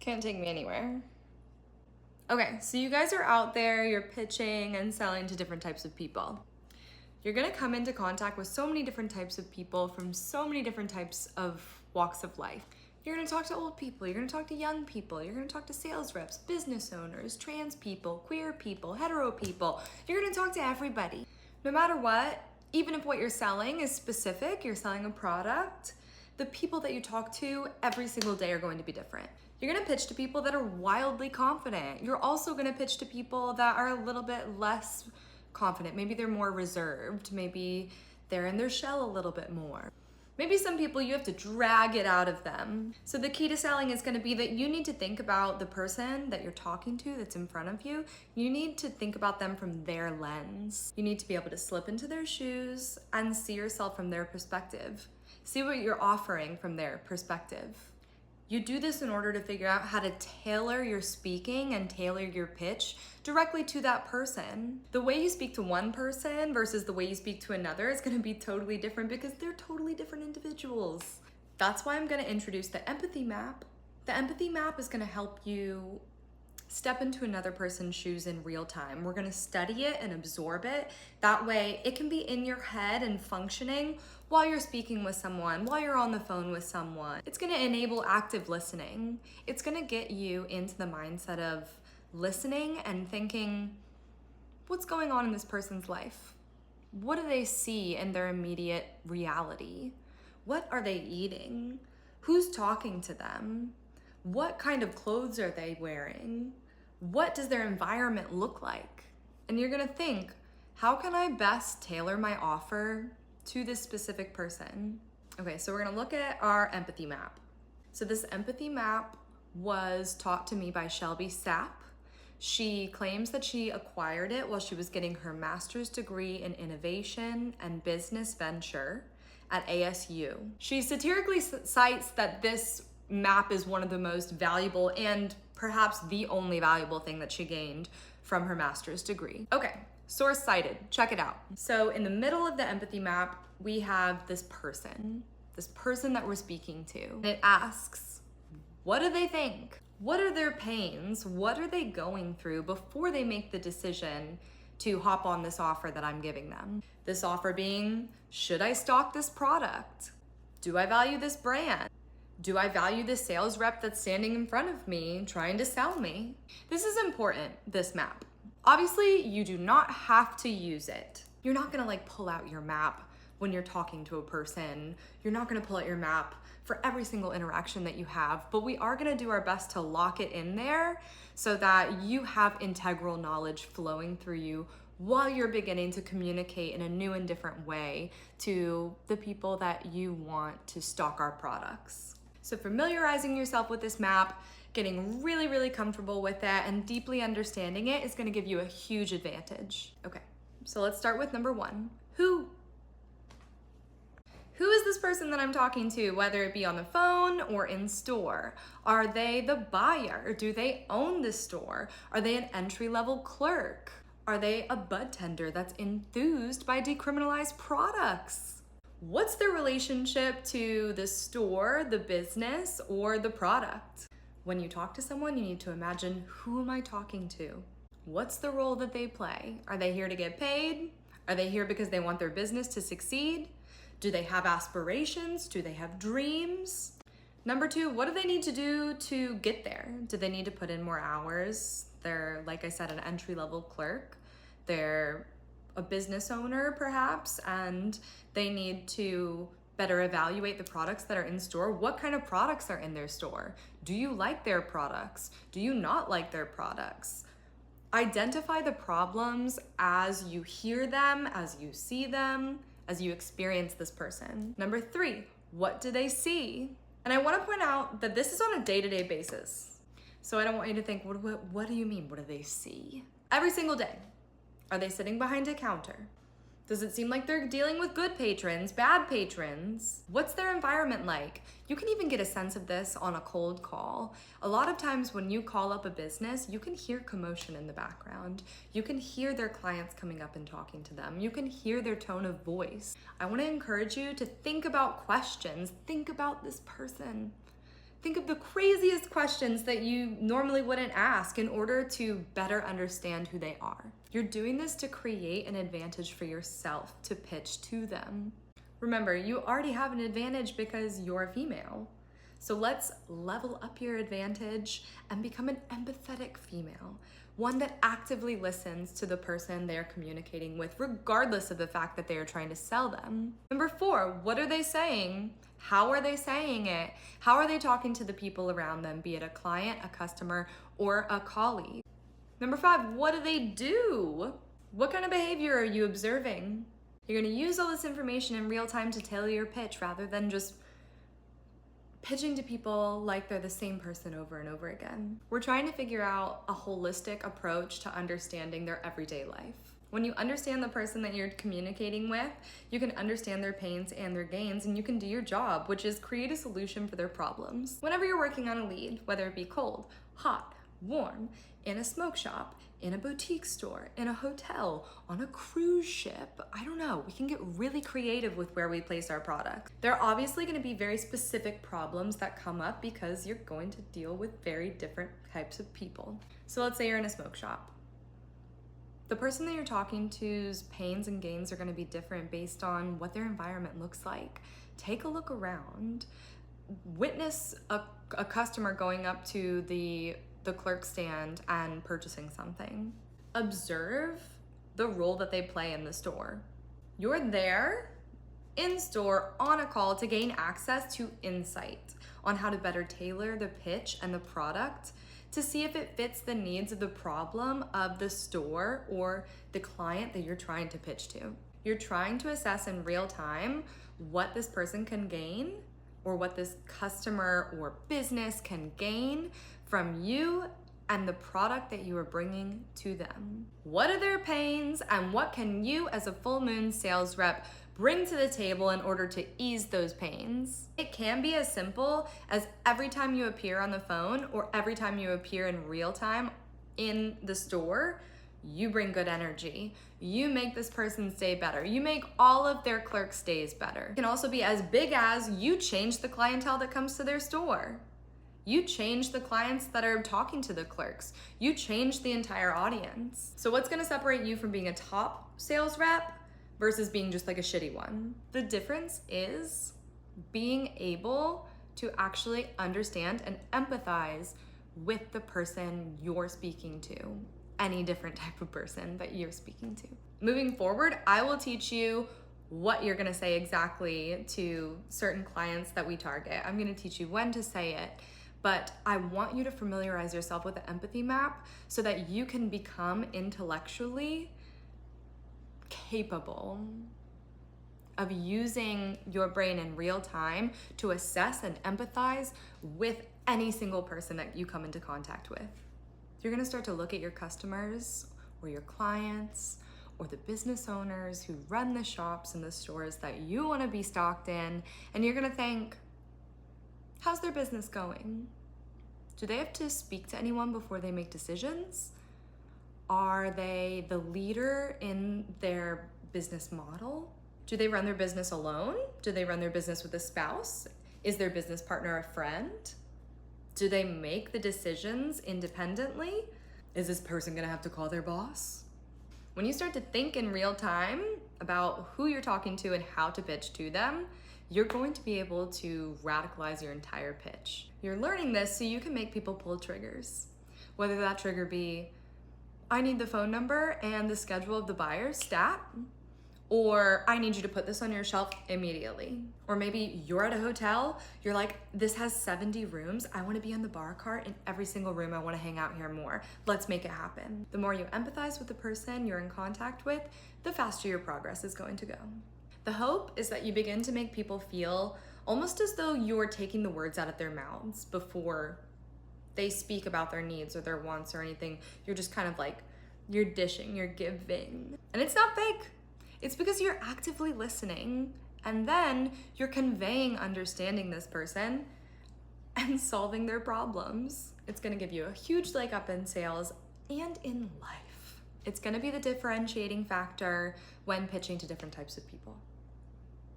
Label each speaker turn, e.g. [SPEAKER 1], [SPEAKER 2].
[SPEAKER 1] Can't take me anywhere. Okay, so you guys are out there, you're pitching and selling to different types of people. You're gonna come into contact with so many different types of people from so many different types of walks of life. You're gonna talk to old people, you're gonna talk to young people, you're gonna talk to sales reps, business owners, trans people, queer people, hetero people. You're gonna talk to everybody. No matter what, even if what you're selling is specific, you're selling a product, the people that you talk to every single day are going to be different. You're gonna pitch to people that are wildly confident. You're also gonna pitch to people that are a little bit less confident. Maybe they're more reserved. Maybe they're in their shell a little bit more. Maybe some people you have to drag it out of them. So the key to selling is gonna be that you need to think about the person that you're talking to that's in front of you. You need to think about them from their lens. You need to be able to slip into their shoes and see yourself from their perspective. See what you're offering from their perspective. You do this in order to figure out how to tailor your speaking and tailor your pitch directly to that person. The way you speak to one person versus the way you speak to another is gonna be totally different because they're totally different individuals. That's why I'm gonna introduce the empathy map. The empathy map is gonna help you step into another person's shoes in real time. We're gonna study it and absorb it. That way it can be in your head and functioning while you're speaking with someone, while you're on the phone with someone. It's gonna enable active listening. It's gonna get you into the mindset of listening and thinking, what's going on in this person's life? What do they see in their immediate reality? What are they eating? Who's talking to them? What kind of clothes are they wearing? What does their environment look like? And you're gonna think, how can I best tailor my offer to this specific person? Okay, so we're gonna look at our empathy map. So this empathy map was taught to me by Shelby Sapp. She claims that she acquired it while she was getting her master's degree in innovation and business venture at ASU. She satirically cites that this map is one of the most valuable and perhaps the only valuable thing that she gained from her master's degree. Okay, source cited, check it out. So in the middle of the empathy map, we have this person that we're speaking to. And it asks, what do they think? What are their pains? What are they going through before they make the decision to hop on this offer that I'm giving them? This offer being, should I stock this product? Do I value this brand? Do I value the sales rep that's standing in front of me trying to sell me? This is important, this map. Obviously, you do not have to use it. You're not gonna pull out your map when you're talking to a person. You're not gonna pull out your map for every single interaction that you have, but we are gonna do our best to lock it in there so that you have integral knowledge flowing through you while you're beginning to communicate in a new and different way to the people that you want to stock our products. So familiarizing yourself with this map, getting really, really comfortable with it, and deeply understanding it is gonna give you a huge advantage. Okay, so let's start with number one. Who is this person that I'm talking to, whether it be on the phone or in store? Are they the buyer? Do they own the store? Are they an entry-level clerk? Are they a bud tender that's enthused by decriminalized products? What's their relationship to the store, the business, or the product? When you talk to someone, you need to imagine, who am I talking to? What's the role that they play? Are they here to get paid? Are they here because they want their business to succeed? Do they have aspirations? Do they have dreams? Number two, what do they need to do to get there? Do they need to put in more hours? They're, like I said, an entry-level clerk. They're a business owner perhaps, and they need to better evaluate the products that are in store. What kind of products are in their store? Do you like their products? Do you not like their products? Identify the problems as you hear them, as you see them, as you experience this person. Number three, what do they see? And I wanna point out that this is on a day-to-day basis. So I don't want you to think, what do you mean, what do they see? Every single day. Are they sitting behind a counter? Does it seem like they're dealing with good patrons, bad patrons? What's their environment like? You can even get a sense of this on a cold call. A lot of times when you call up a business, you can hear commotion in the background. You can hear their clients coming up and talking to them. You can hear their tone of voice. I want to encourage you to think about questions. Think about this person. Think of the craziest questions that you normally wouldn't ask in order to better understand who they are. You're doing this to create an advantage for yourself to pitch to them. Remember, you already have an advantage because you're a female. So let's level up your advantage and become an empathetic female, one that actively listens to the person they're communicating with, regardless of the fact that they are trying to sell them. Number 4, what are they saying? How are they saying it? How are they talking to the people around them, be it a client, a customer, or a colleague? Number 5, what do they do? What kind of behavior are you observing? You're gonna use all this information in real time to tailor your pitch rather than just pitching to people like they're the same person over and over again. We're trying to figure out a holistic approach to understanding their everyday life. When you understand the person that you're communicating with, you can understand their pains and their gains, and you can do your job, which is create a solution for their problems. Whenever you're working on a lead, whether it be cold, hot, warm, in a smoke shop, in a boutique store, in a hotel, on a cruise ship, I don't know, we can get really creative with where we place our product. There are obviously going to be very specific problems that come up because you're going to deal with very different types of people. So let's say you're in a smoke shop. The person that you're talking to's pains and gains are going to be different based on what their environment looks like. Take a look around. Witness a customer going up to the clerk stand and purchasing something. Observe the role that they play in the store. You're there in store on a call to gain access to insight on how to better tailor the pitch and the product to see if it fits the needs of the problem of the store or the client that you're trying to pitch to. You're trying to assess in real time what this person can gain or what this customer or business can gain from you and the product that you are bringing to them. What are their pains and what can you as a full moon sales rep bring to the table in order to ease those pains? It can be as simple as every time you appear on the phone or every time you appear in real time in the store, you bring good energy. You make this person's day better. You make all of their clerks' days better. It can also be as big as you change the clientele that comes to their store. You change the clients that are talking to the clerks. You change the entire audience. So what's gonna separate you from being a top sales rep versus being just like a shitty one? The difference is being able to actually understand and empathize with the person you're speaking to, any different type of person that you're speaking to. Moving forward, I will teach you what you're gonna say exactly to certain clients that we target. I'm gonna teach you when to say it, but I want you to familiarize yourself with the empathy map so that you can become intellectually capable of using your brain in real time to assess and empathize with any single person that you come into contact with. You're gonna start to look at your customers or your clients or the business owners who run the shops and the stores that you wanna be stocked in, and you're gonna think, how's their business going? Do they have to speak to anyone before they make decisions? Are they the leader in their business model? Do they run their business alone? Do they run their business with a spouse? Is their business partner a friend? Do they make the decisions independently? Is this person gonna have to call their boss? When you start to think in real time about who you're talking to and how to pitch to them, you're going to be able to radicalize your entire pitch. You're learning this so you can make people pull triggers. Whether that trigger be, I need the phone number and the schedule of the buyer stat, or I need you to put this on your shelf immediately. Or maybe you're at a hotel, you're like, this has 70 rooms, I wanna be on the bar cart in every single room, I wanna hang out here more. Let's make it happen. The more you empathize with the person you're in contact with, the faster your progress is going to go. The hope is that you begin to make people feel almost as though you're taking the words out of their mouths before they speak about their needs or their wants or anything. You're just kind of like, you're dishing, you're giving. And it's not fake. It's because you're actively listening and then you're conveying understanding this person and solving their problems. It's gonna give you a huge leg up in sales and in life. It's gonna be the differentiating factor when pitching to different types of people.